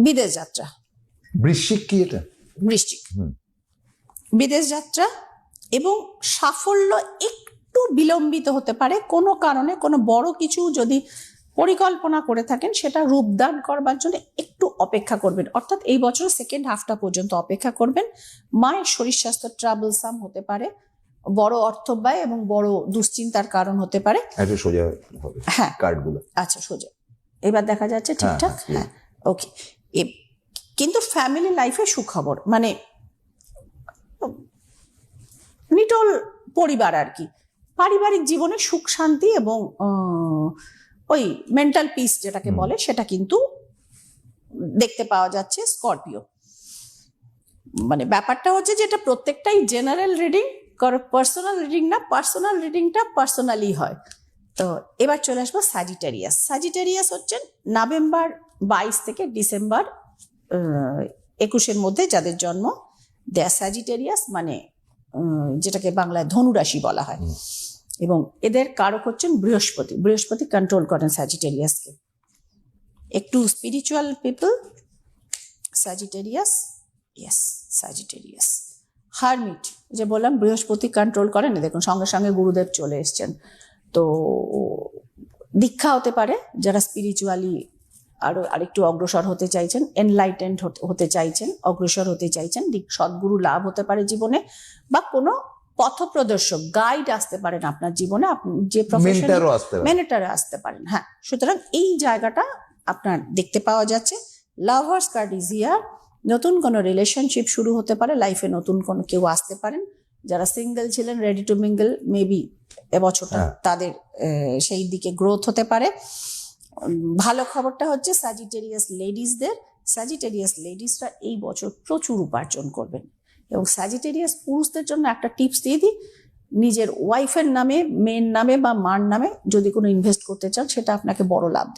বিদেশ যাত্রা। বৃশ্চিক কি এটা? বৃশ্চিক, বিদেশ যাত্রা এবং সাফল্য একটু বিলম্বিত হতে পারে কোনো কারণে। কোনো বড় কিছু যদি পরিকল্পনা করে থাকেন সেটা রূপদান করবার জন্য একটু অপেক্ষা করবেন, অর্থাৎ এই বছরের সেকেন্ড হাফটা পর্যন্ত অপেক্ষা করবেন। মায়ের শরীর স্বাস্থ্য ট্রাবলসাম হতে পারে, বড় অর্থব্যয় এবং বড় দুশ্চিন্তার কারণ হতে পারে। একটু সোজা হবে হ্যাঁ, কার্ডগুলো। আচ্ছা সোজা এবার দেখা যাচ্ছে ঠিকঠাক। হ্যাঁ, ওকে। কিন্তু ফ্যামিলি লাইফে সুখবর, মানে নিটল পরিবার আর কি, পারিবারিক জীবনে সুখ শান্তি এবং ওই মেন্টাল পিস যেটাকে বলে সেটা কিন্তু দেখতে পাওয়া যাচ্ছে স্করপিও। মানে ব্যাপারটা হচ্ছে যে এটা প্রত্যেকটাই জেনারেল রিডিং, পার্সোনাল রিডিং না, পার্সোনাল রিডিংটা পার্সোনালি হয়। তো এবার চলে আসবো স্যাজিটেরিয়াস। স্যাজিটেরিয়াস হচ্ছেন নভেম্বর 22 থেকে ডিসেম্বর 21-এর মধ্যে যাদের জন্ম, দেয়া স্যাজিটেরিয়াস, মানে যেটাকে বাংলায় ধনুরাশি বলা হয়। এবং এদের কারক হচ্ছেন বৃহস্পতি। বৃহস্পতি কন্ট্রোল করেন স্যাজিটেরিয়াসকে। একটু spiritual people Sagittarius, yes Sagittarius. Hermit, যে বললাম বৃহস্পতি কন্ট্রোল করেন, দেখুন সঙ্গে সঙ্গে গুরুদেব চলে এসছেন। তো দীক্ষা হতে পারে যারা স্পিরিচুয়ালি আরেকটু অগ্রসর হতে চাইছেন, এনলাইটেন্ড হতে চাইছেন, অগ্রসর হতে চাইছেন, সদ্গুরু লাভ হতে পারে জীবনে, বা কোনো পথপ্রদর্শক গাইড আসতে পারেন আপনার জীবনে, আপনি যে প্রফেশনে মেন্টরও আসতে পারেন। হ্যাঁ, সুতরাং এই জায়গাটা আপনার দেখতে পাওয়া যাচ্ছে। Lovers card is here. নতুন কোনো রিলেশনশিপ শুরু হতে পারে, লাইফে নতুন কোনো কেউ আসতে পারেন। যারা সিঙ্গেল ছিলেন, রেডি টু মিঙ্গল, মেবি এবছরটা তাদের সেই দিকে গ্রোথ হতে পারে। ভালো খবরটা হচ্ছে স্যাজিটেরিয়াস লেডিসদের, স্যাজিটেরিয়াস লেডিসরা এই বছর প্রচুর উপার্জন করবেন। এবং স্যাজিটেরিয়াস পুরুষদের জন্য একটা টিপস দিয়ে দিই, নিজের ওয়াইফের নামে, মেয়ের নামে বা মার নামে যদি কোনো ইনভেস্ট করতে চান সেটা আপনাকে বড় লাভ দেবে।